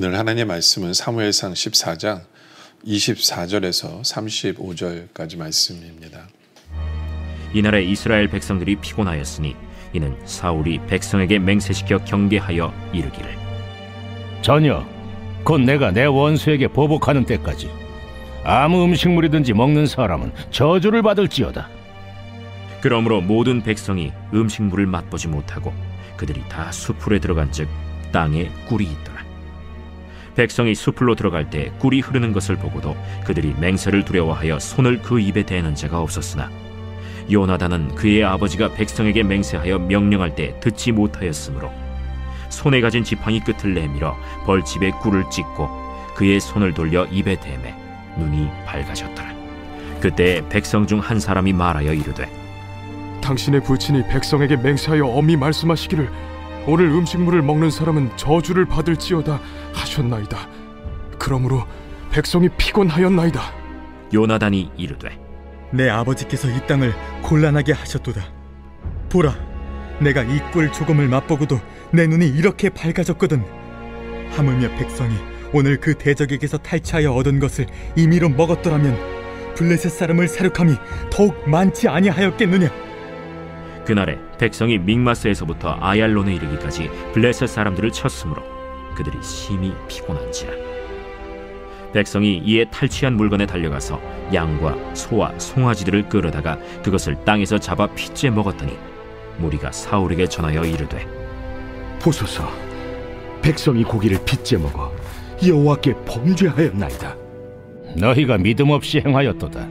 오늘 하나님의 말씀은 사무엘상 14장 24절에서 35절까지 말씀입니다. 이날에 이스라엘 백성들이 피곤하였으니 이는 사울이 백성에게 맹세시켜 경계하여 이르기를 전혀 곧 내가 내 원수에게 보복하는 때까지 아무 음식물이든지 먹는 사람은 저주를 받을지어다. 그러므로 모든 백성이 음식물을 맛보지 못하고 그들이 다 수풀에 들어간즉 땅에 꿀이 있더라. 백성이 수풀로 들어갈 때 꿀이 흐르는 것을 보고도 그들이 맹세를 두려워하여 손을 그 입에 대는 자가 없었으나 요나단은 그의 아버지가 백성에게 맹세하여 명령할 때 듣지 못하였으므로 손에 가진 지팡이 끝을 내밀어 벌집에 꿀을 찍고 그의 손을 돌려 입에 대매 눈이 밝아졌더라. 그때 백성 중 한 사람이 말하여 이르되 당신의 부친이 백성에게 맹세하여 엄히 말씀하시기를 오늘 음식물을 먹는 사람은 저주를 받을지어다 하셨나이다. 그러므로 백성이 피곤하였나이다. 요나단이 이르되 내 아버지께서 이 땅을 곤란하게 하셨도다. 보라, 내가 이 꿀 조금을 맛보고도 내 눈이 이렇게 밝아졌거든. 하물며 백성이 오늘 그 대적에게서 탈취하여 얻은 것을 임의로 먹었더라면 블레셋 사람을 사륙함이 더욱 많지 아니하였겠느냐. 그날에 백성이 믹마스에서부터 아얄론에 이르기까지 블레셋 사람들을 쳤으므로 그들이 심히 피곤한지라. 백성이 이에 탈취한 물건에 달려가서 양과 소와 송아지들을 끌어다가 그것을 땅에서 잡아 핏째 먹었더니 무리가 사울에게 전하여 이르되 보소서, 백성이 고기를 빚제 먹어 여호와께 범죄하였나이다. 너희가 믿음 없이 행하였도다.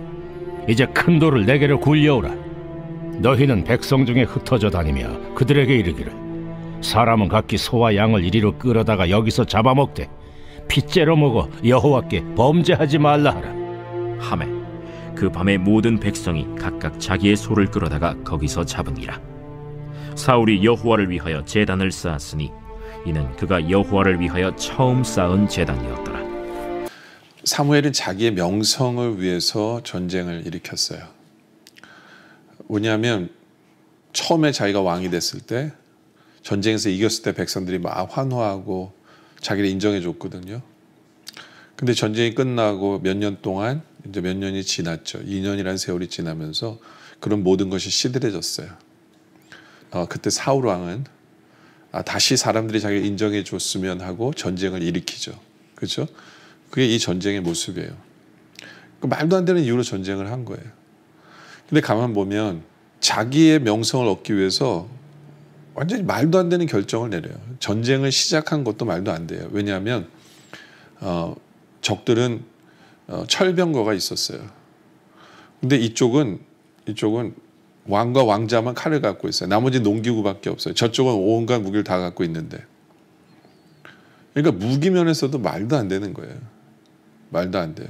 이제 큰 돌을 내게로 굴려오라. 너희는 백성 중에 흩어져 다니며 그들에게 이르기를 사람은 각기 소와 양을 이리로 끌어다가 여기서 잡아먹되 핏째로 먹어 여호와께 범죄하지 말라 하라. 하매 그 밤에 모든 백성이 각각 자기의 소를 끌어다가 거기서 잡으니라. 사울이 여호와를 위하여 제단을 쌓았으니 이는 그가 여호와를 위하여 처음 쌓은 제단이었더라. 사무엘은 자기의 명성을 위해서 전쟁을 일으켰어요. 왜냐하면 처음에 자기가 왕이 됐을 때 전쟁에서 이겼을 때 백성들이 막 환호하고 자기를 인정해 줬거든요. 근데 전쟁이 끝나고 몇 년 동안 이제 몇 년이 지났죠. 2년이라는 세월이 지나면서 그런 모든 것이 시들해졌어요. 그때 사울 왕은 다시 사람들이 자기를 인정해 줬으면 하고 전쟁을 일으키죠. 그렇죠? 그게 이 전쟁의 모습이에요. 말도 안 되는 이유로 전쟁을 한 거예요. 근데 가만 보면 자기의 명성을 얻기 위해서 완전히 말도 안 되는 결정을 내려요. 전쟁을 시작한 것도 말도 안 돼요. 왜냐하면 적들은 철병거가 있었어요. 근데 이쪽은 왕과 왕자만 칼을 갖고 있어요. 나머지 농기구밖에 없어요. 저쪽은 온갖 무기를 다 갖고 있는데. 그러니까 무기 면에서도 말도 안 되는 거예요. 말도 안 돼요.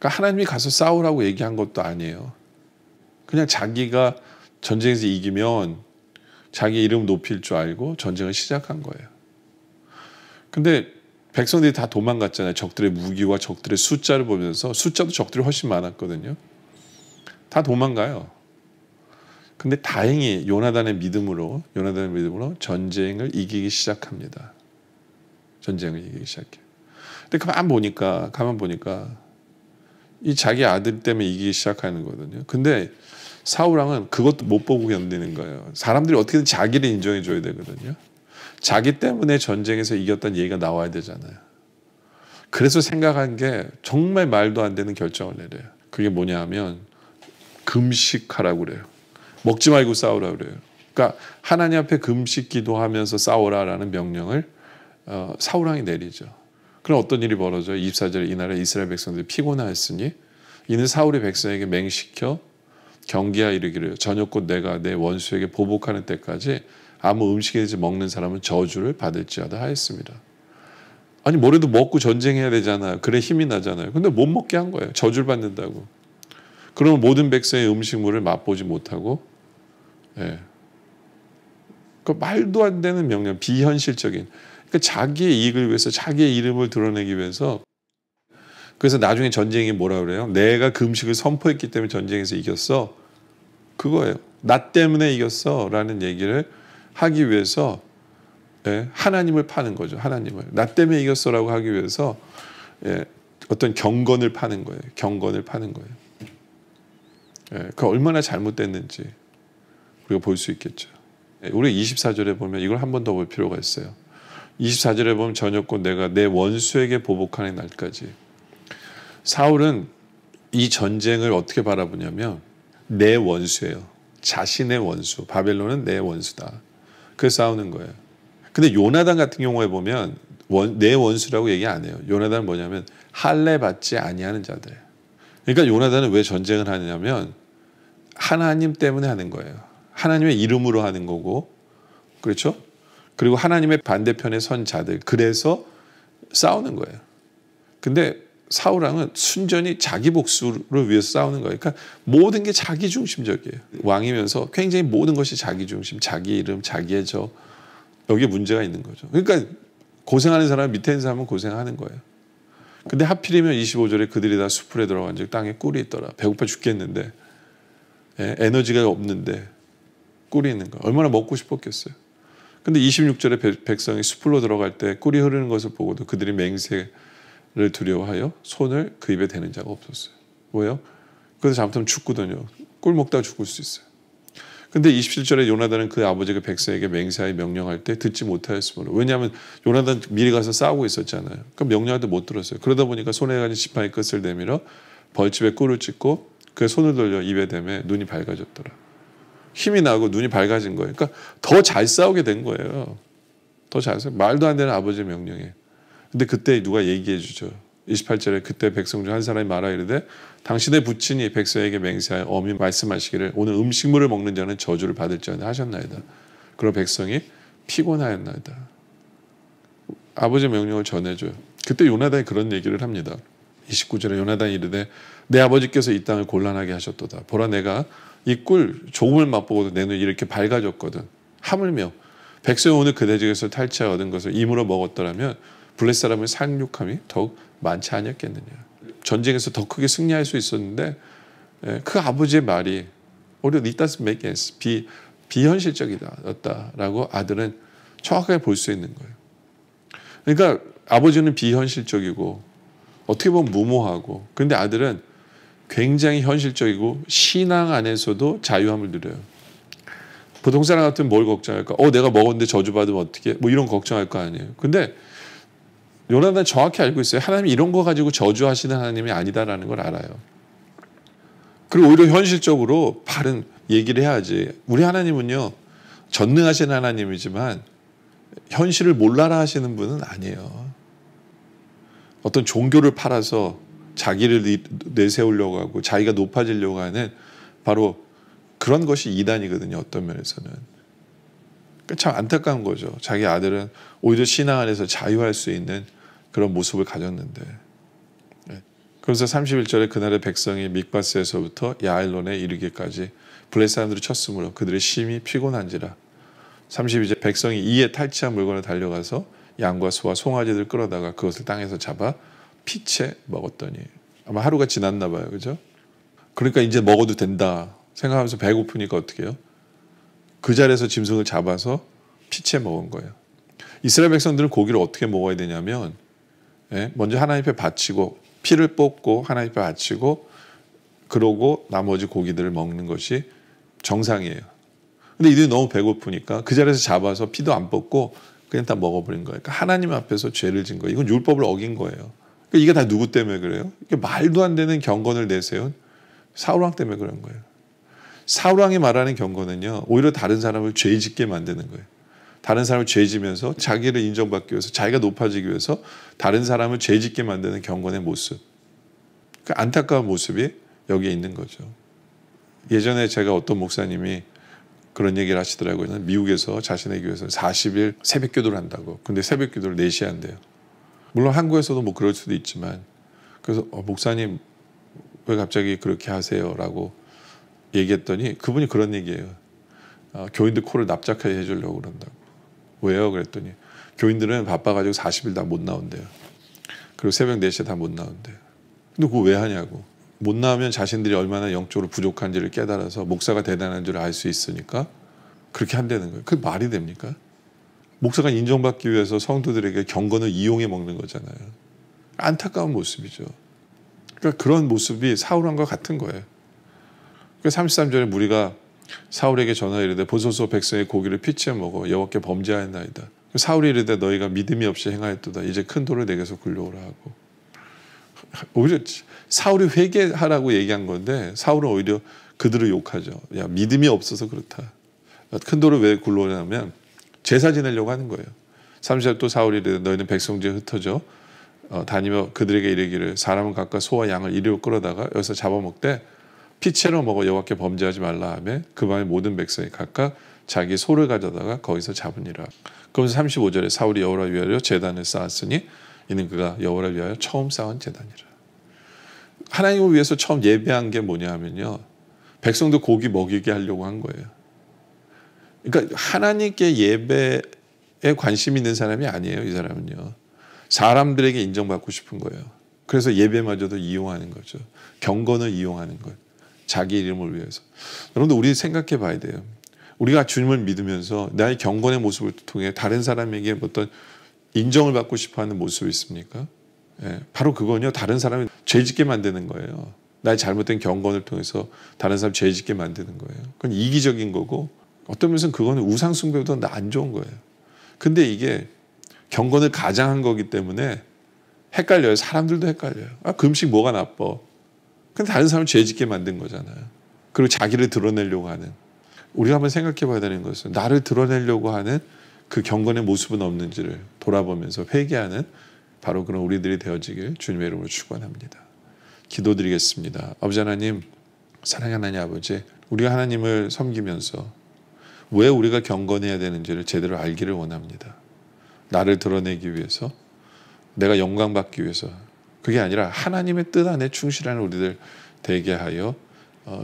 그러니까 하나님이 가서 싸우라고 얘기한 것도 아니에요. 그냥 자기가 전쟁에서 이기면 자기 이름 높일 줄 알고 전쟁을 시작한 거예요. 근데 백성들이 다 도망갔잖아요. 적들의 무기와 적들의 숫자를 보면서. 숫자도 적들이 훨씬 많았거든요. 다 도망가요. 근데 다행히 요나단의 믿음으로 전쟁을 이기기 시작합니다. 전쟁을 이기기 시작해요. 근데 가만 보니까 이 자기 아들 때문에 이기기 시작하는 거거든요. 근데 사울 왕은 그것도 못 보고 견디는 거예요. 사람들이 어떻게든 자기를 인정해 줘야 되거든요. 자기 때문에 전쟁에서 이겼다는 얘기가 나와야 되잖아요. 그래서 생각한 게 정말 말도 안 되는 결정을 내려요. 그게 뭐냐 하면 금식하라고 그래요. 먹지 말고 싸우라고 그래요. 그러니까 하나님 앞에 금식 기도하면서 싸우라라는 명령을 사울 왕이 내리죠. 그럼 어떤 일이 벌어져요? 24절에 이날에 이스라엘 백성들이 피곤하였으니 이는 사울의 백성에게 맹시켜 경계하 이르기를 저녁 곧 내가 내 원수에게 보복하는 때까지 아무 음식이든지 먹는 사람은 저주를 받을지어다 하였습니다. 아니 뭐래도 먹고 전쟁해야 되잖아요. 그래 힘이 나잖아요. 근데 못 먹게 한 거예요. 저주를 받는다고. 그러면 모든 백성의 음식물을 맛보지 못하고 그 말도 안 되는 명령, 비현실적인. 그러니까 자기의 이익을 위해서 자기의 이름을 드러내기 위해서 그래서 나중에 전쟁이 뭐라 그래요? 내가 금식을 선포했기 때문에 전쟁에서 이겼어. 그거예요. 나 때문에 이겼어 라는 얘기를 하기 위해서 하나님을 파는 거죠. 하나님을. 나 때문에 이겼어라고 하기 위해서 어떤 경건을 파는 거예요. 경건을 파는 거예요. 그 얼마나 잘못됐는지 우리가 볼 수 있겠죠. 우리 24절에 보면 이걸 한 번 더 볼 필요가 있어요. 24절에 보면 저녁곧 내가 내 원수에게 보복하는 날까지. 사울은 이 전쟁을 어떻게 바라보냐면 내 원수예요. 자신의 원수. 바벨론은 내 원수다. 그래서 싸우는 거예요. 근데 요나단 같은 경우에 보면 내 원수라고 얘기 안 해요. 요나단은 뭐냐면 할례 받지 아니하는 자들. 그러니까 요나단은 왜 전쟁을 하냐면 하나님 때문에 하는 거예요. 하나님의 이름으로 하는 거고, 그렇죠? 그리고 하나님의 반대편에 선 자들. 그래서 싸우는 거예요. 근데 사울 왕은 순전히 자기 복수를 위해서 싸우는 거예요. 그러니까 모든 게 자기 중심적이에요. 왕이면서 굉장히 모든 것이 자기 중심, 자기 이름, 자기의 저. 여기에 문제가 있는 거죠. 그러니까 고생하는 사람, 밑에 있는 사람은 고생하는 거예요. 근데 하필이면 25절에 그들이 다 수풀에 들어간 즉 땅에 꿀이 있더라. 배고파 죽겠는데, 에너지가 없는데 꿀이 있는 거. 얼마나 먹고 싶었겠어요. 근데 26절에 백성이 수풀로 들어갈 때 꿀이 흐르는 것을 보고도 그들이 맹세를 두려워하여 손을 그 입에 대는 자가 없었어요. 뭐예요? 그래서 잘못하면 죽거든요. 꿀 먹다가 죽을 수 있어요. 근데 27절에 요나단은 그 아버지가 백성에게 맹세하여 명령할 때 듣지 못하였으므로. 왜냐하면 요나단 미리 가서 싸우고 있었잖아요. 그럼 명령할 때 못 들었어요. 그러다 보니까 손에 가진 지팡이 끝을 내밀어 벌집에 꿀을 찢고 그 손을 돌려 입에 대매 눈이 밝아졌더라. 힘이 나고 눈이 밝아진 거예요. 그러니까 더 잘 싸우게 된 거예요. 더 잘 싸워. 말도 안 되는 아버지의 명령에. 근데 그때 누가 얘기해 주죠. 28절에 그때 백성 중 한 사람이 말하 이르되 당신의 부친이 백성에게 맹세하여 엄히 말씀하시기를 오늘 음식물을 먹는 자는 저주를 받을지어다 하셨나이다. 그러 백성이 피곤하였나이다. 아버지의 명령을 전해줘요. 그때 요나단이 그런 얘기를 합니다. 29절에 요나단이 이르되 내 아버지께서 이 땅을 곤란하게 하셨도다. 보라 내가 이 꿀 조금을 맛보고도 내 눈이 이렇게 밝아졌거든. 하물며 백성이 오늘 그 대적에서 탈취하여 얻은 것을 임으로 먹었더라면 블레 사람의 상륙함이 더욱 많지 않았겠느냐. 전쟁에서 더 크게 승리할 수 있었는데 그 아버지의 말이 오히려 it doesn't make sense. 비현실적이다라고 아들은 정확하게 볼 수 있는 거예요. 그러니까 아버지는 비현실적이고 어떻게 보면 무모하고, 그런데 아들은 굉장히 현실적이고 신앙 안에서도 자유함을 누려요. 보통 사람 같으면 뭘 걱정할까? 내가 먹었는데 저주받으면 어떻게? 뭐 이런 걱정할 거 아니에요. 근데 요나단은 정확히 알고 있어요. 하나님이 이런 거 가지고 저주하시는 하나님이 아니다라는 걸 알아요. 그리고 오히려 현실적으로 바른 얘기를 해야지. 우리 하나님은요, 전능하신 하나님이지만 현실을 몰라라 하시는 분은 아니에요. 어떤 종교를 팔아서 자기를 내세우려고 하고 자기가 높아지려고 하는 바로 그런 것이 이단이거든요. 어떤 면에서는. 그러니까 참 안타까운 거죠. 자기 아들은 오히려 신앙 안에서 자유할 수 있는 그런 모습을 가졌는데. 그래서 31절에 그날의 백성이 mik바스에서부터 야일론에 이르기까지 블레 사람들이 쳤으므로 그들의 심히 피곤한지라. 32절 백성이 이에 탈취한 물건을 달려가서 양과 소와 송아지들 끌어다가 그것을 땅에서 잡아 피채 먹었더니. 아마 하루가 지났나 봐요. 그죠? 그러니까 이제 먹어도 된다 생각하면서 배고프니까 어떻게 해요? 그 자리에서 짐승을 잡아서 피채 먹은 거예요. 이스라엘 백성들은 고기를 어떻게 먹어야 되냐면 먼저 하나님 앞에 바치고 피를 뽑고 하나님 앞에 바치고 그러고 나머지 고기들을 먹는 것이 정상이에요. 근데 이들이 너무 배고프니까 그 자리에서 잡아서 피도 안 뽑고 그냥 다 먹어버린 거예요. 그러니까 하나님 앞에서 죄를 진 거예요. 이건 율법을 어긴 거예요. 그러니까 이게 다 누구 때문에 그래요? 이게 말도 안 되는 경건을 내세운 사울왕 때문에 그런 거예요. 사울왕이 말하는 경건은요, 오히려 다른 사람을 죄짓게 만드는 거예요. 다른 사람을 죄지면서 자기를 인정받기 위해서, 자기가 높아지기 위해서 다른 사람을 죄짓게 만드는 경건의 모습. 그 안타까운 모습이 여기에 있는 거죠. 예전에 제가 어떤 목사님이 그런 얘기를 하시더라고요. 미국에서 자신의 교회에서 40일 새벽 기도를 한다고. 근데 새벽 기도를 4시에 한대요. 물론 한국에서도 뭐 그럴 수도 있지만, 그래서 목사님 왜 갑자기 그렇게 하세요? 라고 얘기했더니 그분이 그런 얘기예요. 교인들 코를 납작하게 해주려고 그런다고. 왜요? 그랬더니 교인들은 바빠가지고 40일 다 못 나온대요. 그리고 새벽 4시에 다 못 나온대요. 근데 그거 왜 하냐고. 못 나오면 자신들이 얼마나 영적으로 부족한지를 깨달아서 목사가 대단한 줄 알 수 있으니까 그렇게 한다는 거예요. 그게 말이 됩니까? 목사가 인정받기 위해서 성도들에게 경건을 이용해 먹는 거잖아요. 안타까운 모습이죠. 그러니까 그런 모습이 사울왕과 같은 거예요. 그러니까 33절에 무리가 사울에게 전하여 이르되 보소서 백성의 고기를 피치해 먹어 여호와께 범죄하였나이다. 사울이 이르되 너희가 믿음이 없이 행하였도다. 이제 큰 돌을 내게서 굴려오라 하고. 오히려 사울이 회개하라고 얘기한 건데 사울은 오히려 그들을 욕하죠. 야, 믿음이 없어서 그렇다. 큰 돌을 왜 굴러오냐면 제사 지내려고 하는 거예요. 30절 또 사울이 이르되 너희는 백성 중에 흩어져 다니며 그들에게 이르기를 사람은 각각 소와 양을 이리로 끌어다가 여기서 잡아먹되 피채로 먹어 여호와께 범죄하지 말라 하며 그 밤에 모든 백성이 각각 자기 소를 가져다가 거기서 잡으니라. 그러면서 35절에 사울이 여호와를 위하여 제단을 쌓았으니 이는 그가 여호와를 위하여 처음 쌓은 제단이라. 하나님을 위해서 처음 예배한 게 뭐냐 하면요, 백성들 고기 먹이게 하려고 한 거예요. 그러니까 하나님께 예배에 관심 있는 사람이 아니에요. 이 사람은요, 사람들에게 인정받고 싶은 거예요. 그래서 예배마저도 이용하는 거죠. 경건을 이용하는 것, 자기 이름을 위해서. 여러분들, 우리 생각해 봐야 돼요. 우리가 주님을 믿으면서 나의 경건의 모습을 통해 다른 사람에게 어떤 인정을 받고 싶어하는 모습이 있습니까? 예, 바로 그건요, 다른 사람이 죄짓게 만드는 거예요. 나의 잘못된 경건을 통해서 다른 사람 죄짓게 만드는 거예요. 그건 이기적인 거고, 어떤 면에서는 그거는 우상 숭배보다 안 좋은 거예요. 근데 이게 경건을 가장한 거기 때문에 헷갈려요. 사람들도 헷갈려요. 아, 그 음식 뭐가 나빠? 근데 다른 사람을 죄짓게 만든 거잖아요. 그리고 자기를 드러내려고 하는. 우리가 한번 생각해 봐야 되는 것은 나를 드러내려고 하는 그 경건의 모습은 없는지를 돌아보면서 회개하는 바로 그런 우리들이 되어지길 주님의 이름으로 축원합니다. 기도드리겠습니다. 아버지 하나님, 사랑하는 하나님 아버지, 우리가 하나님을 섬기면서 왜 우리가 경건해야 되는지를 제대로 알기를 원합니다. 나를 드러내기 위해서, 내가 영광받기 위해서, 그게 아니라 하나님의 뜻 안에 충실하는 우리들 되게 하여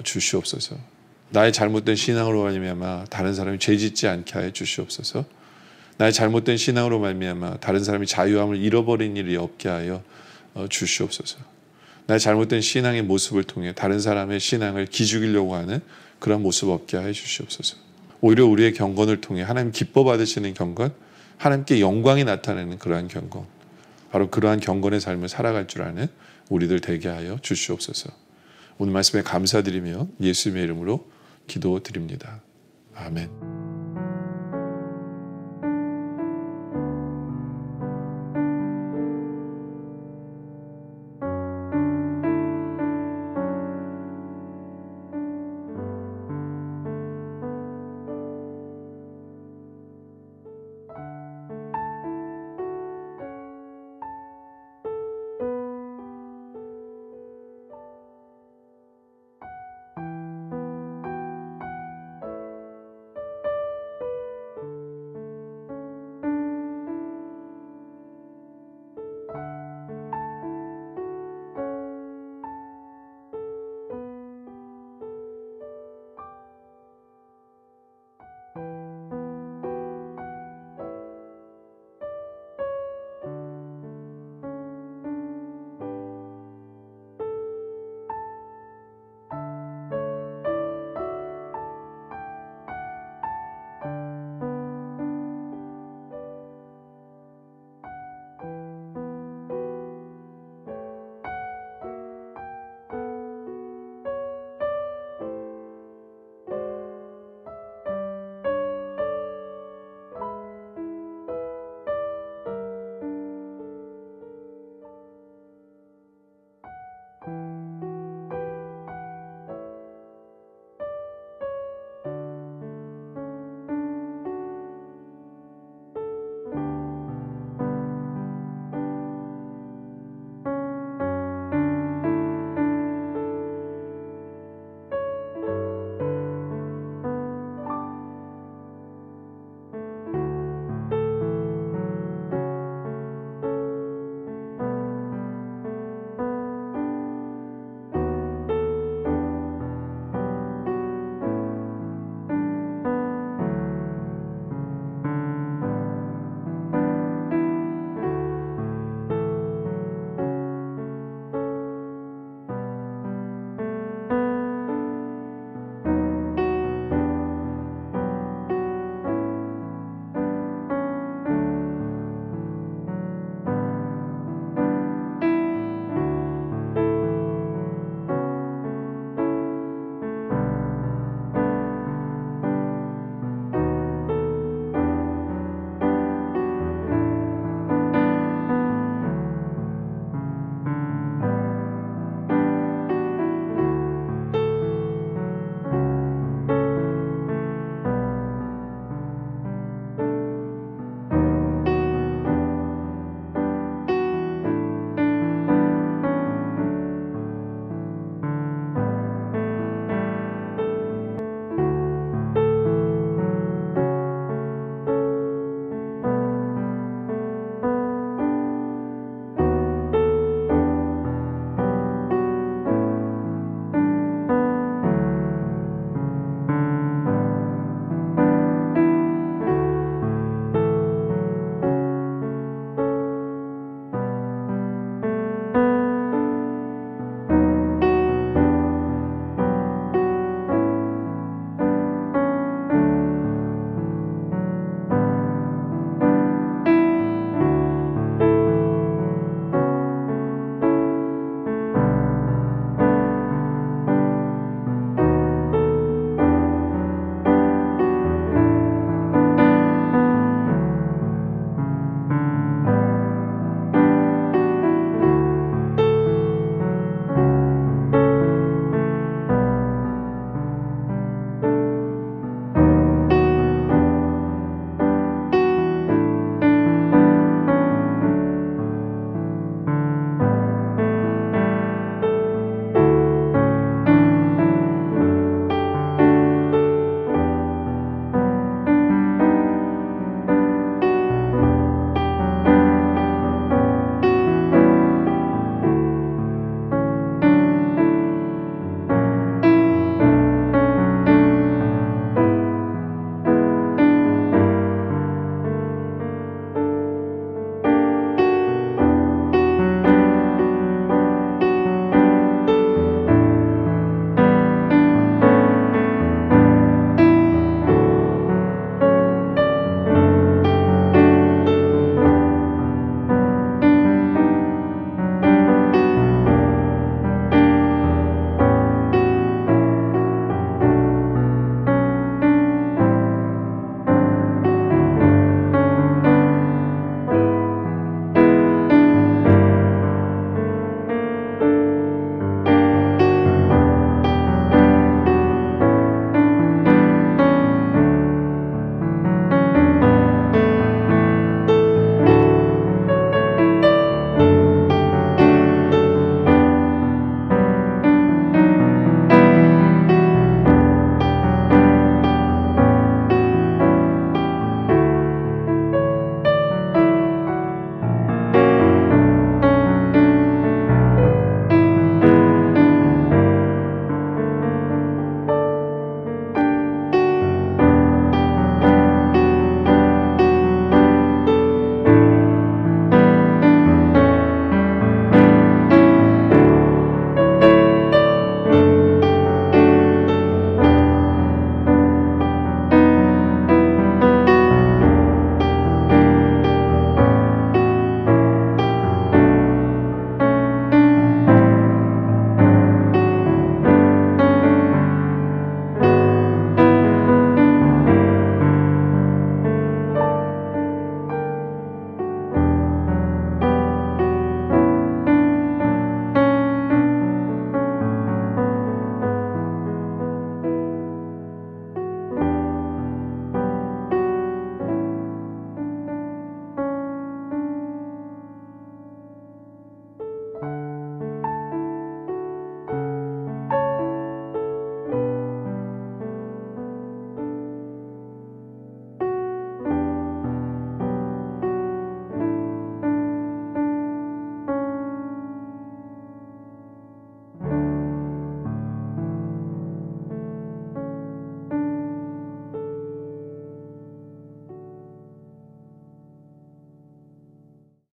주시옵소서. 나의 잘못된 신앙으로 말미암아 다른 사람이 죄짓지 않게 하여 주시옵소서. 나의 잘못된 신앙으로 말미암아 다른 사람이 자유함을 잃어버린 일이 없게 하여 주시옵소서. 나의 잘못된 신앙의 모습을 통해 다른 사람의 신앙을 기죽이려고 하는 그런 모습 없게 하여 주시옵소서. 오히려 우리의 경건을 통해 하나님 기뻐 받으시는 경건, 하나님께 영광이 나타나는 그러한 경건, 바로 그러한 경건의 삶을 살아갈 줄 아는 우리들 되게 하여 주시옵소서. 오늘 말씀에 감사드리며 예수님의 이름으로 기도드립니다. 아멘.